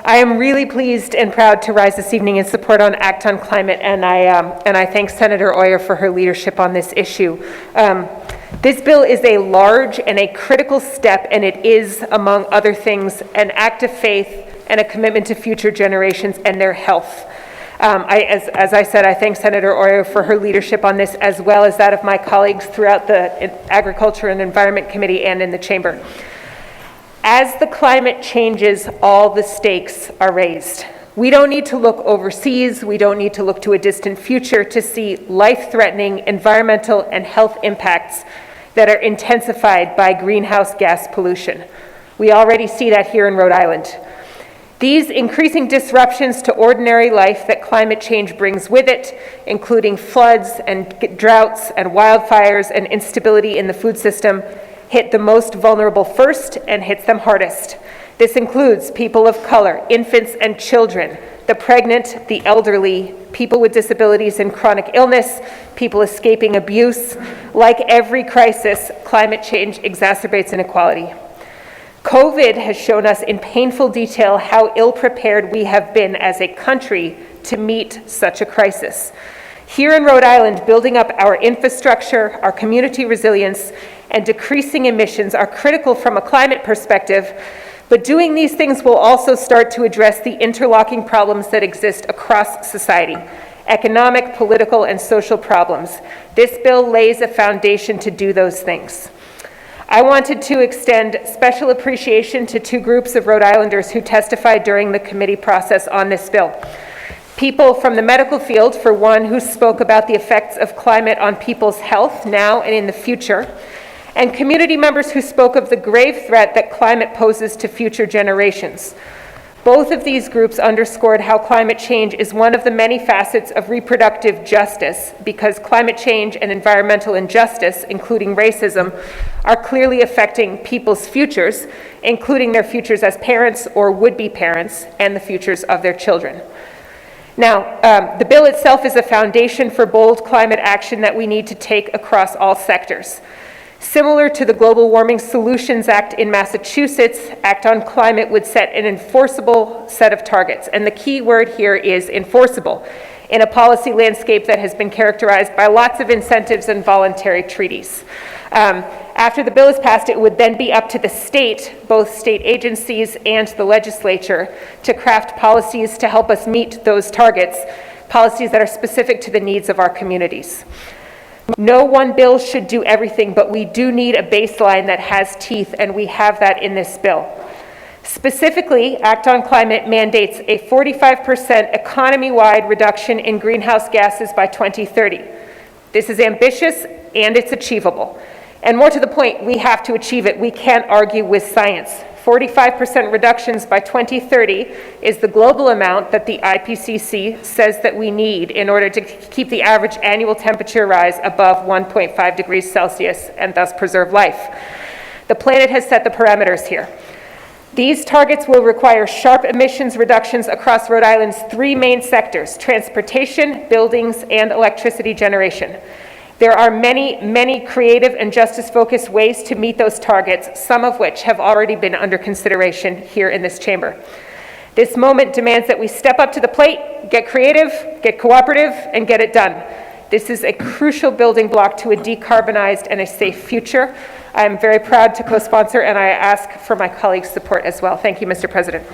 I am really pleased and proud to rise this evening in support on Act on Climate, and I thank Senator Euer for her leadership on this issue. This bill is a large and a critical step, and it is, among other things, an act of faith and a commitment to future generations and their health. As I said, I thank Senator Euer for her leadership on this, as well as that of my colleagues throughout the Agriculture and Environment Committee and in the Chamber. As the climate changes, all the stakes are raised. We don't need to look overseas. We don't need to look to a distant future to see life-threatening environmental and health impacts that are intensified by greenhouse gas pollution. We already see that here in Rhode Island. These increasing disruptions to ordinary life that climate change brings with it, including floods and droughts and wildfires and instability in the food system, hit the most vulnerable first and hits them hardest. This includes people of color, infants and children, the pregnant, the elderly, people with disabilities and chronic illness, people escaping abuse. Like every crisis, climate change exacerbates inequality. COVID has shown us in painful detail how ill-prepared we have been as a country to meet such a crisis. Here in Rhode Island, building up our infrastructure, our community resilience, and decreasing emissions are critical from a climate perspective, but doing these things will also start to address the interlocking problems that exist across society, economic, political, and social problems. This bill lays a foundation to do those things. I wanted to extend special appreciation to two groups of Rhode Islanders who testified during the committee process on this bill. People from the medical field, for one, who spoke about the effects of climate on people's health now and in the future, and community members who spoke of the grave threat that climate poses to future generations. Both of these groups underscored how climate change is one of the many facets of reproductive justice, because climate change and environmental injustice, including racism, are clearly affecting people's futures, including their futures as parents or would-be parents, and the futures of their children. Now, the bill itself is a foundation for bold climate action that we need to take across all sectors. Similar to the Global Warming Solutions Act in Massachusetts, Act on Climate would set an enforceable set of targets. And the key word here is enforceable, in a policy landscape that has been characterized by lots of incentives and voluntary treaties. After the bill is passed, it would then be up to the state, both state agencies and the legislature, to craft policies to help us meet those targets, policies that are specific to the needs of our communities. No one bill should do everything, but we do need a baseline that has teeth, and we have that in this bill. Specifically, Act on Climate mandates a 45% economy-wide reduction in greenhouse gases by 2030. This is ambitious and it's achievable. And more to the point, we have to achieve it. We can't argue with science. 45% reductions by 2030 is the global amount that the IPCC says that we need in order to keep the average annual temperature rise above 1.5 degrees Celsius and thus preserve life. The planet has set the parameters here. These targets will require sharp emissions reductions across Rhode Island's three main sectors: transportation, buildings, and electricity generation. There are many, many creative and justice-focused ways to meet those targets, some of which have already been under consideration here in this chamber. This moment demands that we step up to the plate, get creative, get cooperative, and get it done. This is a crucial building block to a decarbonized and a safe future. I am very proud to co-sponsor, and I ask for my colleagues' support as well. Thank you, Mr. President.